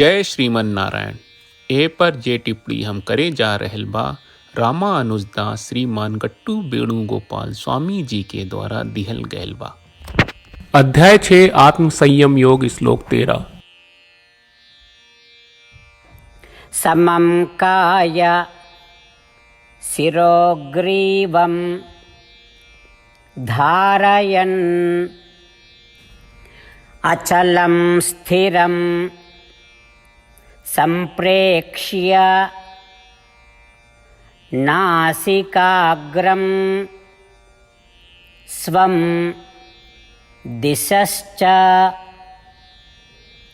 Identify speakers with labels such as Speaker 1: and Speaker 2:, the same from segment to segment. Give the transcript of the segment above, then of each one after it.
Speaker 1: जय श्रीमन नारायण। ए पर जे टिप्पणी हम करे जा रहल बा रामानुजदास श्रीमान गट्टू वेणुगोपाल स्वामी जी के द्वारा दिहल गयल बा। अध्याय 6 आत्म संयम योग श्लोक 13।
Speaker 2: समं काय शिरोग्रीवं धारयन् अचलं स्थिरं संप्रेक्ष्य नासिकाग्रं स्वं दिशश्च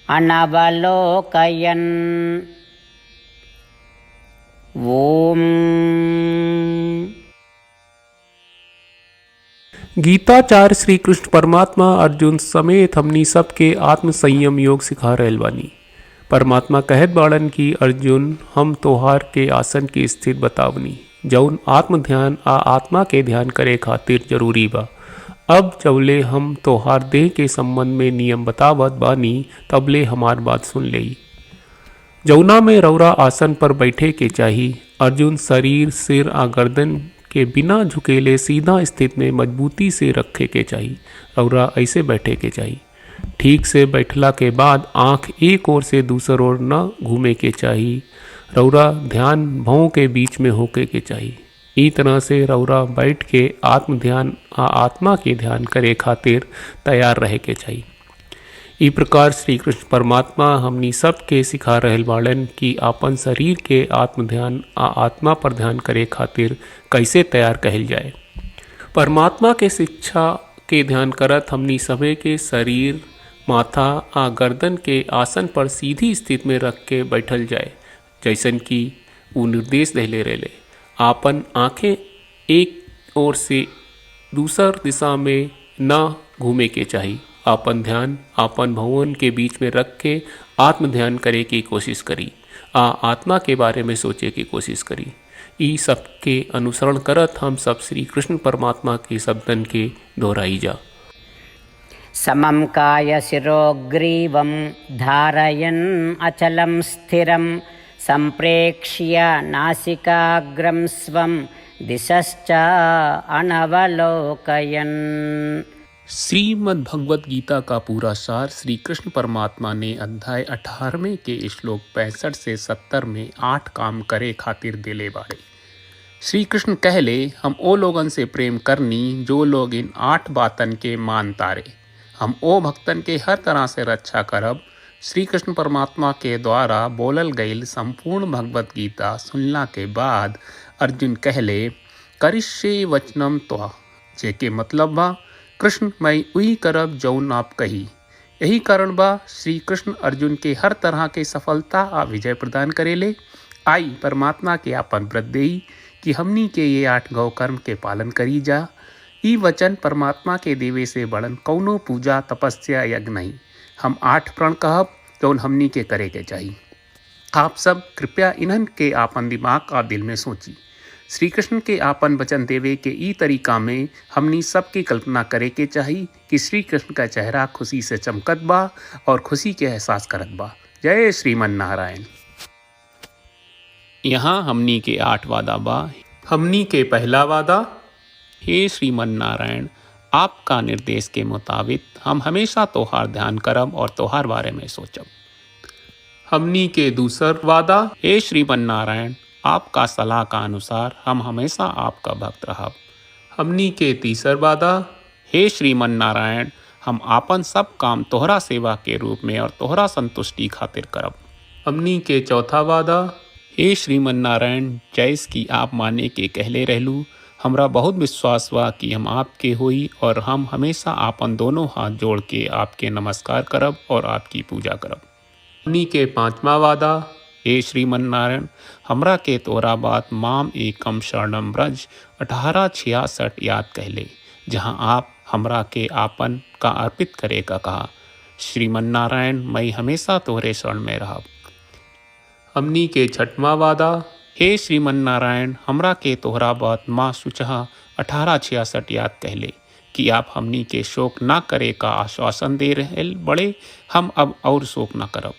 Speaker 2: अनवलोकयन्। ओम।
Speaker 1: गीताचार्य श्री कृष्ण परमात्मा अर्जुन समेत हमनी सबके आत्म संयम योग सिखा रहल बानी। परमात्मा कहत बाड़न की अर्जुन हम तोहार के आसन की स्थिति बतावनी जौन आत्म ध्यान आ आत्मा के ध्यान करे खातिर जरूरी बा। अब जबले हम तोहार देह के संबंध में नियम बतावत बानी तबले हमार बात सुन लेई। जौना में रौरा आसन पर बैठे के चाही। अर्जुन शरीर सिर आ गर्दन के बिना झुकेले सीधा स्थिति में मजबूती से रखे के चाही। रौरा ऐसे बैठे के चाही। ठीक से बैठला के बाद आंख एक ओर से दूसर ओर न घूमे के चाही। रौरा ध्यान भौं के बीच में होके के चाही। ई तरह से रौरा बैठ के आत्म ध्यान आ आत्मा के ध्यान करे खातिर तैयार रहे के चाही। ई प्रकार श्री कृष्ण परमात्मा हमनी सब के सिखा रहल बाड़न कि आपन शरीर के आत्म ध्यान आ आत्मा पर ध्यान करे खातिर कैसे तैयार कहल जाए। परमात्मा के शिक्षा के ध्यान करत हमनी सभे के शरीर माथा आ गर्दन के आसन पर सीधी स्थिति में रख के बैठल जाए जैसन कि वो निर्देश देले रहले। आपन आँखें एक ओर से दूसर दिशा में न घूमे के चाहिए। आपन ध्यान आपन भवन के बीच में रख के आत्म ध्यान करे की कोशिश करी। आत्मा के बारे में सोचे की कोशिश करी। ई सब के अनुसरण करत हम सब श्री कृष्ण परमात्मा के शब्दन के दोहराई जा।
Speaker 2: समं काय शिरोग्रीवं धारयन् अचलं स्थिरं संप्रेक्ष्य नासिकाग्रं स्वं दिशश्च अनवलोकयन्।
Speaker 1: श्रीमद् भगवत गीता का पूरा सार श्री कृष्ण परमात्मा ने अध्याय 18वें के श्लोक 65 से 70 में 8 काम करे खातिर देले बाड़े। श्री कृष्ण कहले हम ओ लोगन से प्रेम करनी जो लोग इन 8 बातन के मान तारे। हम ओ भक्तन के हर तरह से रक्षा करब। श्री कृष्ण परमात्मा के द्वारा बोलल गईल संपूर्ण भगवत गीता सुनला के बाद अर्जुन कहले करिष्ये वचनम त्वा, जेके मतलब बा कृष्ण मैं वही करब जौन आप कही। यही कारण बा श्री कृष्ण अर्जुन के हर तरह के सफलता आ विजय प्रदान करेले। आई परमात्मा के आपन व्रत देई कि हमनी के ये 8 गौ कर्म के पालन करी जा। ई वचन परमात्मा के देवे से बड़न कौनो पूजा तपस्या यज्ञ नहीं। हम 8 प्रण कहब जौन हमनी के करे के चाहिए। आप सब कृपया इन्हन के आपन दिमाग और दिल में सोची। श्री कृष्ण के आपन वचन देवे के ई तरीका में हमनी सबकी कल्पना करे के चाहिए कि श्री कृष्ण का चेहरा खुशी से चमकत बा और खुशी के एहसास करत बा। जय श्रीमन नारायण। यहाँ हमनी के 8 वादा बा। हमनी के पहला वादा, हे श्रीमन नारायण आपका निर्देश के मुताबिक हम हमेशा तोहार ध्यान करब और तोहार बारे में सोचब। हमनी के दूसर वादा, हे श्रीमन नारायण आपका सलाह का अनुसार हम हमेशा आपका भक्त रहब। हमनी के तीसर वादा, हे श्रीमन नारायण हम आपन सब काम तोहरा सेवा के रूप में और तोहरा संतुष्टि खातिर करब। हमनी के चौथा वादा, हे श्रीमन नारायण जैस की आप माने के कहले रहलू हमरा बहुत विश्वास बा कि हम आपके होई और हम हमेशा आपन दोनों हाथ जोड़ के आपके नमस्कार करब और आपकी पूजा करब। हमनी के पांचवा वादा, हे श्रीमन नारायण हमरा के तोरा बात माम एकम शरणम ब्रज 1866 याद कहले जहाँ आप हमरा के आपन का अर्पित करे का कहा। श्रीमन नारायण मैं हमेशा तोहरे शरण में रहब। हमनी के छठवां वादा, हे श्रीमन नारायण हमरा के तोहरा बात माँ सुचहा 1866 याद कहले कि आप हमनी के शोक ना करे का आश्वासन दे रहे बड़े। हम अब और शोक ना करब।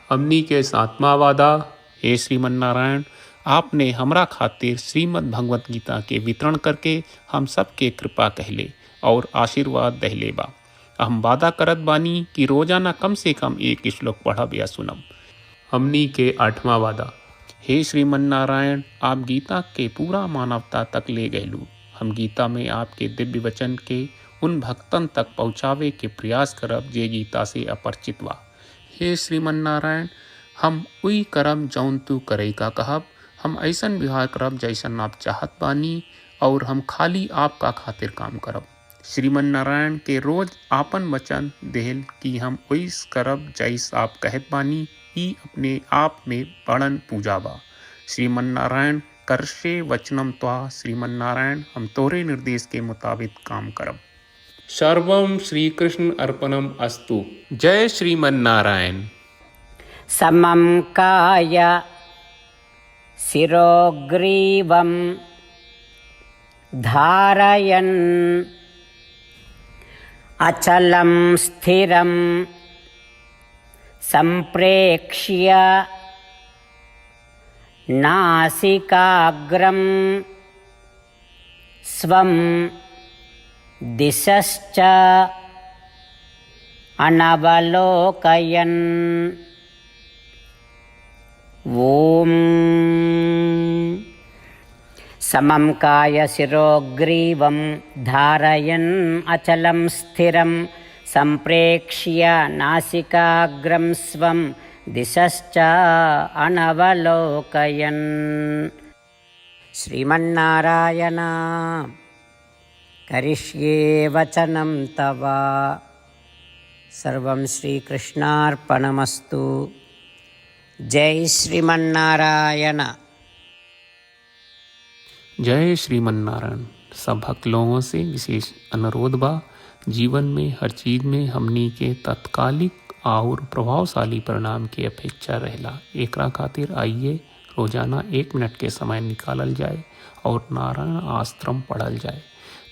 Speaker 1: हमनी के 7वां वादा। हे श्रीमन नारायण, आपने हमरा खातिर श्रीमद् भगवत गीता के वितरण करके हम सबके कृपा कहले और आशीर्वाद दहले बा। हम वादा करत बानी कि रोजाना कम से कम एक श्लोक पढ़ब या सुनब। हमनी के 8वां वादा। हे श्रीमन नारायण, आप गीता के पूरा मानवता तक ले गयलू। हम गीता में आपके दिव्य वचन के उन भक्तन तक पहुँचावे के प्रयास करब जे गीता से अपरिचित बा। हे श्रीमन नारायण, हम उई करब जौन तू करे का कहब। हम ऐसन व्यवहार करब जैसन आप चाहत बानी और हम खाली आपका खातिर काम करब। श्रीमन नारायण के रोज आपन वचन देहल कि हम ओइस करब जैस आप कहत बानी, ई अपने आप में बड़न पूजा बा। श्रीमन नारायण, करशे वचनम त्वा। श्रीमन नारायण, हम तोरे निर्देश के मुताबिक काम करब। सर्वम श्री कृष्ण अर्पणम अस्तु। जय श्रीमन नारायण।
Speaker 2: समं काय शिरोग्रीवं धारयन् अचलं स्थिरं संप्रेक्ष्य नासिकाग्रं स्वं दिशश्च अनवलोकयन् ॐ समं कायशिरोग्रीवं धारयन् अचलं स्थिरं संप्रेक्ष्य नासिकाग्रं स्वं दिशश्च अनवलोकयन्। श्रीमन्नारायण, करिष्ये वचनं तव। सर्वं श्रीकृष्णार्पणमस्तु। जय श्रीमन्नारायण।
Speaker 1: जय श्रीमन नारायण। सब भक्त लोगों से विशेष अनुरोध बा, जीवन में हर चीज में हमनी के तत्कालिक और प्रभावशाली परिणाम की अपेक्षा रहेला। एकरा खातिर आइए रोजाना 1 मिनट के समय निकालल जाए और नारायण आश्रम पढ़ल जाए।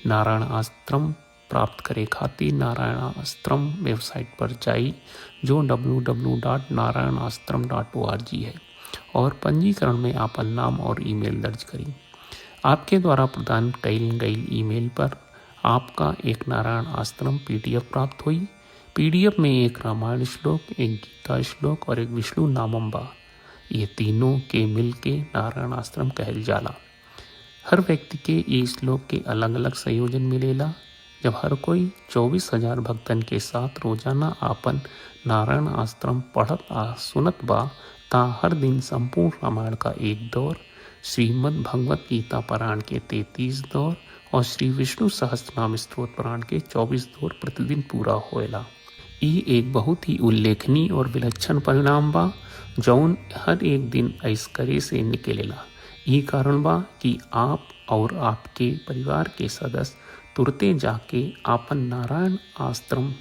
Speaker 1: नारायण आश्रम प्राप्त करे खातिर नारायण आश्रम वेबसाइट पर जाई, जो www.narayanaashram.org है, और पंजीकरण में आपन नाम और ईमेल दर्ज करी। आपके द्वारा प्रदान कईल गई ईमेल पर आपका एक नारायण आश्रम PDF प्राप्त हुई। PDF में एक रामायण श्लोक, एक गीता श्लोक और एक विष्णु नामम बा। ये तीनों के मिल के नारायण आश्रम कहल जाला। हर व्यक्ति के ये श्लोक के अलग अलग संयोजन मिलेला। जब हर कोई 24,000 भक्तन के साथ रोजाना आपन नारायण आश्रम पढ़त आ सुनत बा, ता हर दिन संपूर्ण रामायण का 1 दौर, श्रीमद् भगवत गीता पारायण के 33 दौर और श्री विष्णु सहस्त्रनाम स्तोत्र पारायण के 24 दौर प्रतिदिन पूरा होएला। ई एक बहुत ही उल्लेखनीय और विलक्षण परिणाम बा, जौन हर एक दिन ऐसकरे से निकलेला। ई कारण बा कि आप और आपके परिवार के सदस्य तुरते जाके आपन नारायण आश्रम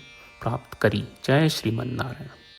Speaker 1: प्राप्त करी। जय श्रीमन नारायण।